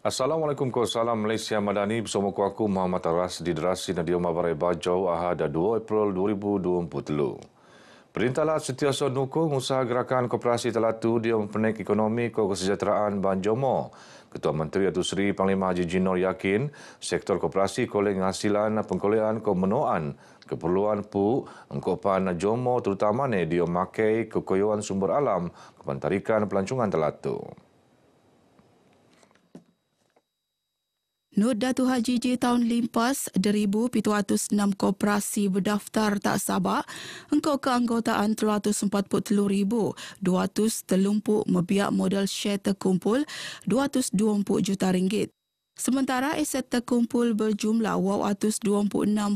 Assalamualaikum ko salam Malaysia Madani bersama aku Muhammad Aras di Derasi Nadia Mabarai Bajau Ahad 2 April 2023. Perintahlah Setiausaha Nukung Usaha Gerakan Koperasi Telatu dia mempenaik ekonomi ko kesejahteraan Banjomo. Ketua Menteri Datuk Seri Panglima Haji Jinor yakin sektor koperasi kolej penghasilan pengkolean ko menuan keperluan pu engkopan Jomo terutamanya dia memakai kekoyoan sumber alam kepantarikan pelancongan Telatu. Not Datuk Haji J tahun limpas 1,706 koperasi berdaftar tak sabak engkau keanggotaan 343,230 mebiak modal share terkumpul 220 juta ringgit. Sementara aset terkumpul berjumlah 226.44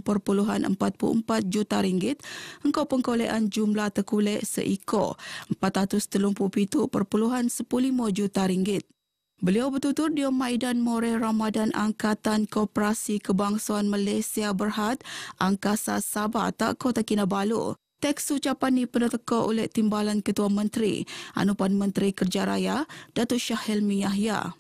juta ringgit engkau pengkolean jumlah terkulek seekor 437.15 juta ringgit. Beliau bertutur di Maidan More Ramadan Angkatan Koperasi Kebangsaan Malaysia Berhad Angkasa Sabah tak Kota Kinabalu. Teks ucapan ini peneteka oleh Timbalan Ketua Menteri, Anupan Menteri Kerja Raya, Datuk Shah Helmi Yahya.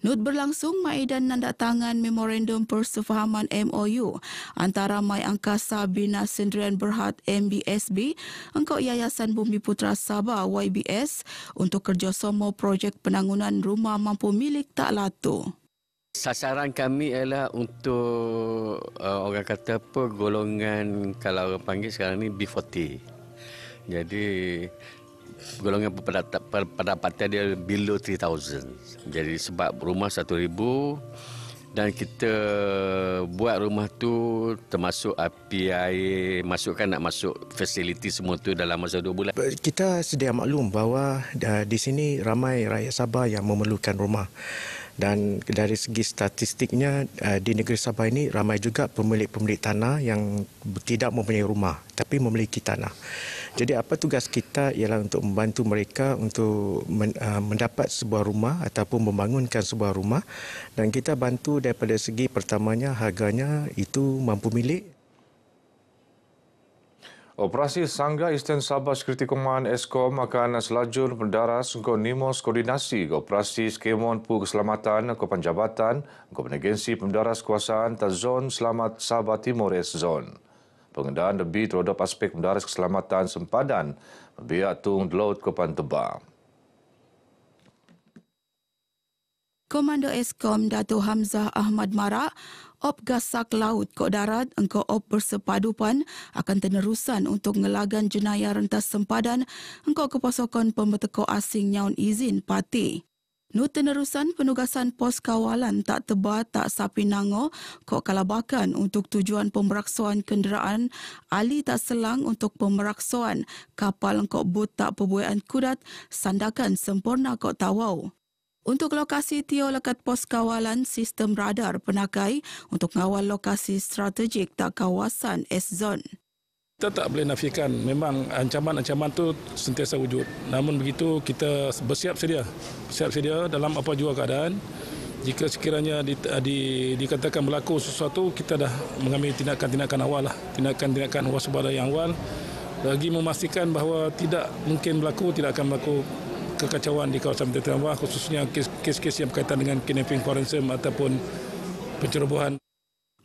Not berlangsung Maidan nandatangan Memorandum Persefahaman MOU antara Mai Angkasa Bina Sendirian Berhad MBSB engkau Yayasan Bumi Putra Sabah YBS untuk kerjasama projek penangunan rumah mampu milik tak latu. Sasaran kami ialah untuk orang kata apa golongan kalau orang panggil sekarang ni B40. Jadi golongan pendapatan dia below 3,000. Jadi sebab rumah 1,000 dan kita buat rumah tu termasuk api air, nak masuk fasiliti semua tu dalam masa 2 bulan. Kita sedia maklum bahawa di sini ramai rakyat Sabah yang memerlukan rumah. Dan dari segi statistiknya di negeri Sabah ini ramai juga pemilik-pemilik tanah yang tidak mempunyai rumah tapi memiliki tanah. Jadi apa tugas kita ialah untuk membantu mereka untuk mendapat sebuah rumah ataupun membangunkan sebuah rumah, dan kita bantu daripada segi pertamanya harganya itu mampu milik. Operasi Sangga Eastern Sabah Security Command ESKOM akan selajur mendaras untuk NIMOS koordinasi operasi skemon pu keselamatan ke penjabatan ke agensi pendaras kuasaan Zon Selamat Sabah Timur Zone. Pengendalian lebih terhadap aspek pendaras keselamatan sempadan biak tung laut ke Panteba. Komando ESKOM Datuk Hamzah Ahmad Marak, Op Gasak Laut Kok Darat engkau Op Bersepadupan akan tenerusan untuk ngelagan jenayah rentas sempadan engkau kepasukan pembeteko asing nyaun izin parti. Nut tenerusan penugasan pos kawalan tak teba tak sapi nango kok kalabakan untuk tujuan pemeraksuan kenderaan ali tak selang untuk pemeraksuan kapal engkau bot tak perbuaian kudat sandakan sempurna kok tawau. Untuk lokasi tio lekat pos kawalan sistem radar penakai untuk ngawal lokasi strategik tak kawasan S-Zone. Kita tak boleh nafikan, memang ancaman-ancaman itu sentiasa wujud. Namun begitu kita bersiap sedia dalam apa jua keadaan. Jika sekiranya dikatakan berlaku sesuatu, kita dah mengambil tindakan-tindakan awal lah. Tindakan-tindakan waspada yang awal. Bagi memastikan bahawa tidak mungkin berlaku, tidak akan berlaku kekacauan di kawasan Pantai Tambah, khususnya kes-kes yang berkaitan dengan kidnapping forensik ataupun pencerobohan.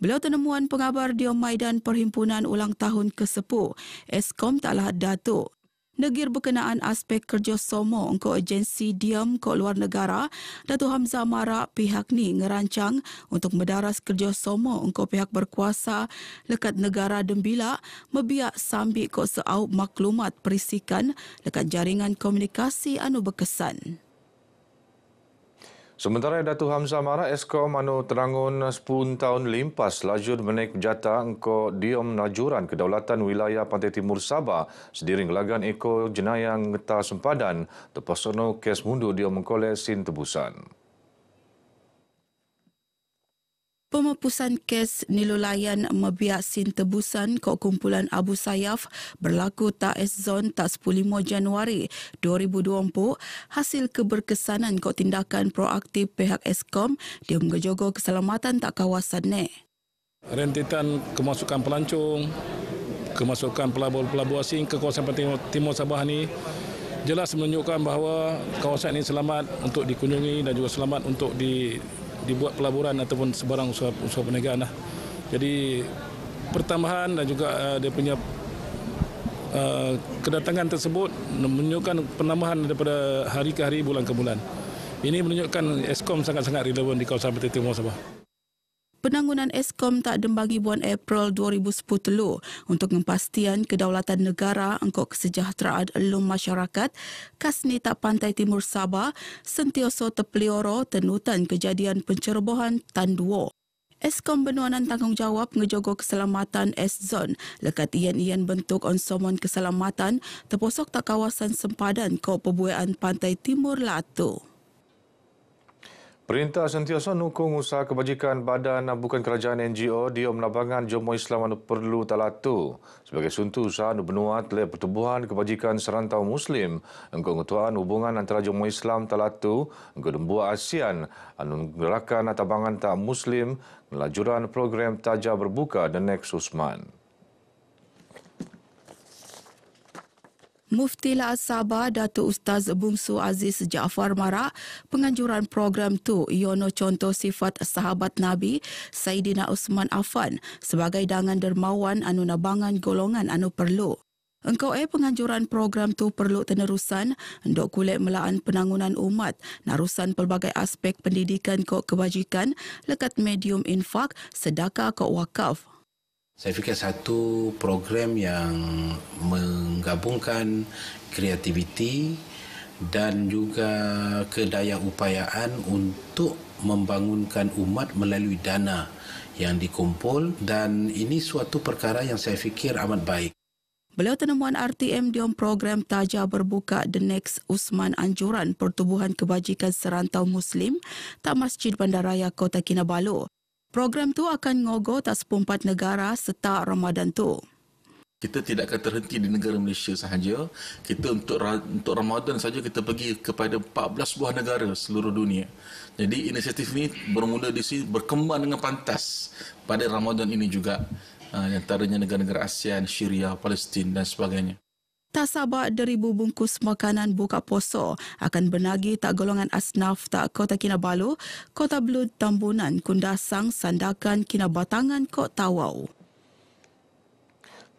Beliau tenemuan pengabar di Maidan Perhimpunan Ulang Tahun ke-10 ESKOM taklah Datuk. Negir berkenaan aspek kerjasama engkau agensi diam ke luar negara, Datuk Hamzah Marak pihak ni ngerancang untuk mendaras kerjasama engkau pihak berkuasa lekat negara dembila mebiak sambil kok seaup maklumat perisikan lekat jaringan komunikasi anu berkesan. Sementara Datuk Hamzah Marak ESKOM anu terangun 10 tahun limpas lajur menaik jata engkau diom najuran kedaulatan wilayah Pantai Timur Sabah sediring lagan eko jenayah ngeta sempadan terpasono kes mundur diom mengkolek sin tebusan. Pemepusan kes nilulayan mebiak sin tebusan kok kumpulan Abu Sayyaf berlaku tak S-Zone tak 15 Januari 2024 hasil keberkesanan kok tindakan proaktif pihak ESKOM dia mengejogo keselamatan tak kawasan ni. Rentetan kemasukan pelancong, kemasukan pelabur-pelabur asing ke kawasan Pantai Timur Sabah ni jelas menunjukkan bahawa kawasan ini selamat untuk dikunjungi dan juga selamat untuk dibuat pelaburan ataupun sebarang usaha perniagaan lah. Jadi pertambahan dan juga dia punya kedatangan tersebut menunjukkan penambahan daripada hari ke hari, bulan ke bulan. Ini menunjukkan Eskom sangat-sangat relevan di kawasan Pantai Timur Sabah. Penanggunan Eskom tak dembagi bulan April 2010 untuk mempastian kedaulatan negara engkau kesejahteraan elum masyarakat kasni tak Pantai Timur Sabah sentioso terpelioro tenutan kejadian pencerobohan Tan Duo. Eskom bernuanan tanggungjawab ngejogo keselamatan S-Zone lekat ian bentuk onsomon keselamatan terposok tak kawasan sempadan kau pebuaian Pantai Timur Latu. Perintah sentiasa nukung usaha kebajikan badan bukan kerajaan NGO di Melabangan Jomo Islam anu perlu talatu sebagai suntu usaha anu benuat le pertubuhan kebajikan serantau Muslim engkau ngetuaan hubungan antara Jomo Islam talatu engkau dembua ASEAN anu gerakan atabangan tak Muslim melajuran program Taja Berbuka The Next Usman. Mufti Laat Sabah Datuk Ustaz Bungsu Aziz Jaafar Marak penganjuran program tu iono contoh sifat sahabat Nabi Saidina Usman Affan sebagai dangan dermawan anu nabangan golongan anu perlu. Engkau penganjuran program tu perlu tenerusan untuk kulit melaan penangunan umat narusan pelbagai aspek pendidikan kok kebajikan lekat medium infak sedekah kok wakaf. Saya fikir satu program yang menggabungkan kreativiti dan juga kedaya upayaan untuk membangunkan umat melalui dana yang dikumpul dan ini suatu perkara yang saya fikir amat baik. Beliau tenemuan RTM di program Taja Berbuka The Next Usman anjuran pertubuhan kebajikan serantau Muslim tak Masjid Bandaraya Kota Kinabalu. Program tu akan ngogo tak 14 negara serta Ramadan tu. Kita tidak akan terhenti di negara Malaysia sahaja. Kita untuk Ramadan saja kita pergi kepada 14 buah negara seluruh dunia. Jadi inisiatif ini bermula di sini berkembang dengan pantas pada Ramadan ini juga. Antaranya negara-negara ASEAN, Syria, Palestin dan sebagainya. Tak sabar 1,000 bungkus makanan buka poso akan benagi tak golongan asnaf tak Kota Kinabalu, Kota Belud Tambunan, Kundasang, Sandakan, Kinabatangan, Kota Tawau.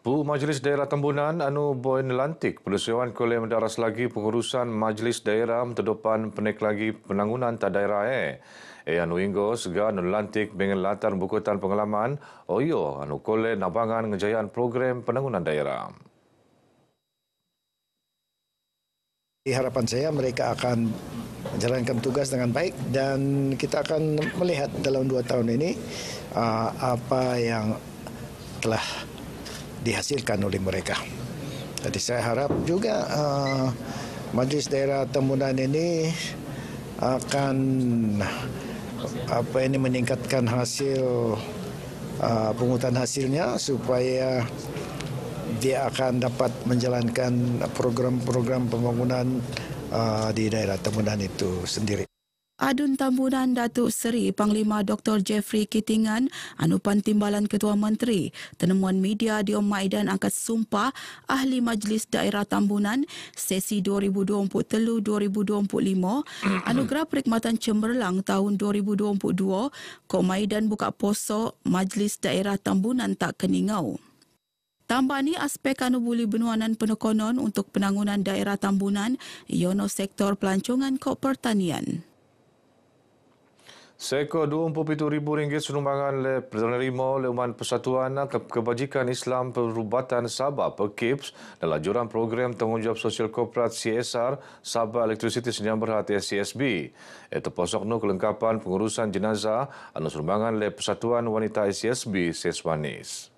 Bu Majlis Daerah Tambunan anu boy nelantik Perlusuan Kolej mendaras lagi pengurusan Majlis Daerah mentedopan penek lagi penangunan tak daerah anu inggo sega anu nelantik dengan latar bukutan pengalaman oyo anu kolej nabangan ngejayaan program penangunan daerah. Harapan saya mereka akan menjalankan tugas dengan baik dan kita akan melihat dalam 2 tahun ini apa yang telah dihasilkan oleh mereka. Jadi saya harap juga Majlis Daerah Tambunan ini akan meningkatkan hasil pungutan hasilnya supaya dia akan dapat menjalankan program-program pembangunan di daerah Tambunan itu sendiri. Adun Tambunan Datuk Seri Panglima Dr. Jeffrey Kitingan, Anupan Timbalan Ketua Menteri, tenemuan media di Maidan angkat sumpah Ahli Majlis Daerah Tambunan sesi 2023-2025 Anugerah Perkhidmatan Cemerlang tahun 2022 Kok Maidan buka poso Majlis Daerah Tambunan tak keningau. Tambah ni aspek anu buli benuanan penekonon untuk penangunan daerah Tambunan iono sektor pelancongan kok pertanian. Seko RM27,000 sumbangan le penerima Leuman Persatuan Kebajikan Islam Perubatan Sabah (PKIPS) dalam lajuran program Tanggungjawab Sosial Korporat CSR Sabah Electricity Sdn Bhd CSB. Terposok nu kelengkapan pengurusan jenazah anu sumbangan le Persatuan Wanita CSB Seswanis.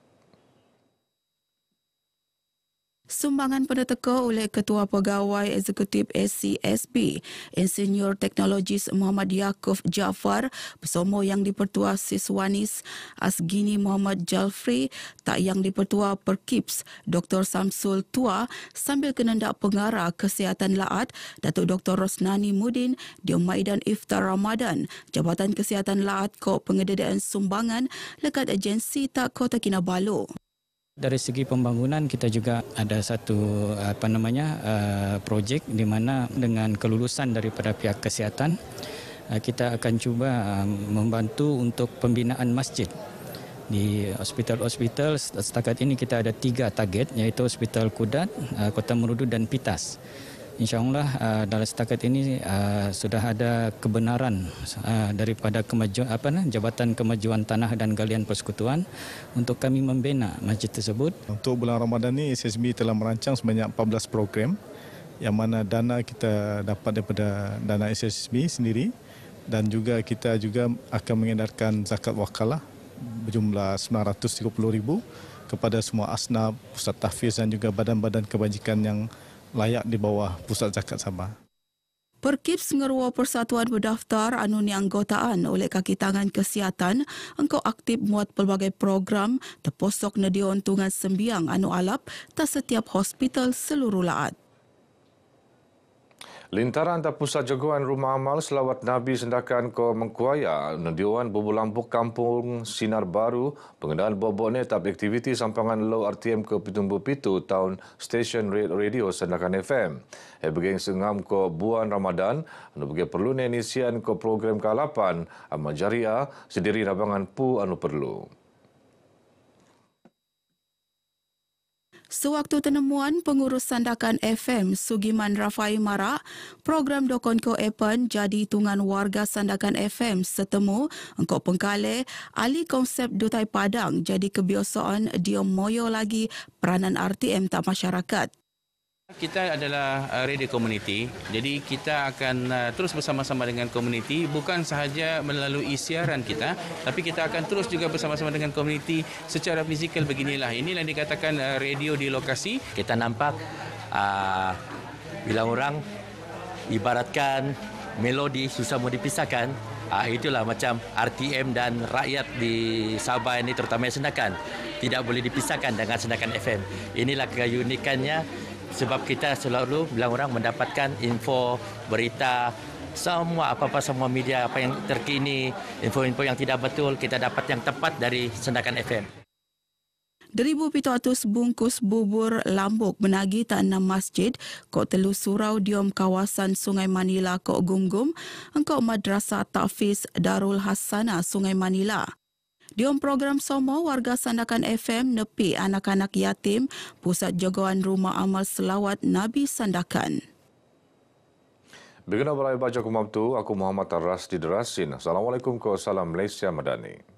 Sumbangan peneteka oleh Ketua Pegawai Eksekutif SCSB, Insinyur Teknologis Muhammad Yaakob Jaafar bersama Yang di-Pertua Siswanis Asgini Muhammad Jalfri, tak Yang di-Pertua Perkips Dr. Samsul Tua sambil kenendak pengarah Kesihatan Laat Datuk Dr. Rosnani Mudin di Maidan Iftar Ramadan Jabatan Kesihatan Laat Kok Pengedataan Sumbangan lekat agensi tak Kota Kinabalu. Dari segi pembangunan kita juga ada satu projek di mana dengan kelulusan daripada pihak kesihatan kita akan cuba membantu untuk pembinaan masjid. Di hospital-hospital setakat ini kita ada 3 target, iaitu Hospital Kudat, Kota Merudu dan Pitas. InsyaAllah dalam setakat ini sudah ada kebenaran daripada Jabatan Kemajuan Tanah dan Galian Persekutuan untuk kami membina masjid tersebut. Untuk bulan Ramadan ini SSB telah merancang sebanyak 14 program yang mana dana kita dapat daripada dana SSB sendiri, dan juga kita juga akan mengedarkan zakat wakalah berjumlah 930,000 kepada semua asnaf, pusat tahfiz dan juga badan-badan kebajikan yang layak di bawah Pusat Zakat Sabah. Perkip Sengerua Persatuan berdaftar anu nianggotaan oleh kaki tangan kesihatan engkau aktif muat pelbagai program terposok nedio untungan sembiang anu alap tak setiap hospital seluruh laat. Lintaran ta pusat jagoan rumah amal selawat Nabi Sendakan ko Mengkuaya nediuan bubulambuk kampung Sinar Baru pengendaan bobok netap aktiviti sampangan low RTM ke 77 tahun stesen radio Sendakan FM. Begeng sengam ko bulan Ramadan anu bagi perlu inisian ko program ke-8 amal jariah sendiri nabangan pu anu perlu. Sewaktu penemuan pengurus Sandakan FM Sugiman Rafai Mara, program Dokonko Epen jadi hitungan warga Sandakan FM setemu engkau pengkale ahli konsep Dutai Padang jadi kebiasaan dia moyo lagi peranan RTM tak masyarakat. Kita adalah radio community, jadi kita akan terus bersama-sama dengan community, bukan sahaja melalui siaran kita, tapi kita akan terus juga bersama-sama dengan community secara fizikal beginilah. Inilah yang dikatakan radio di lokasi. Kita nampak bila orang ibaratkan melodi susah mau dipisahkan, itulah macam RTM dan rakyat di Sabah ini terutama Sendakan tidak boleh dipisahkan dengan Sendakan FM. Inilah keunikannya. Sebab kita selalu bilang orang mendapatkan info, berita, semua semua media apa yang terkini, info-info yang tidak betul, kita dapat yang tepat dari Sendakan FM. 1,700 bungkus bubur lambuk menagi tak 6 masjid, kok telu surau diom kawasan Sungai Manila kok Gumgum, engkau Madrasah Tahfiz Darul Hasanah Sungai Manila. Diom program somo warga Sandakan FM nepi anak-anak yatim pusat jagoan rumah amal selawat Nabi Sandakan. Begina berai baca kumam tu, aku Muhammad Taras di Derasin. Assalamualaikum, salam Malaysia Madani.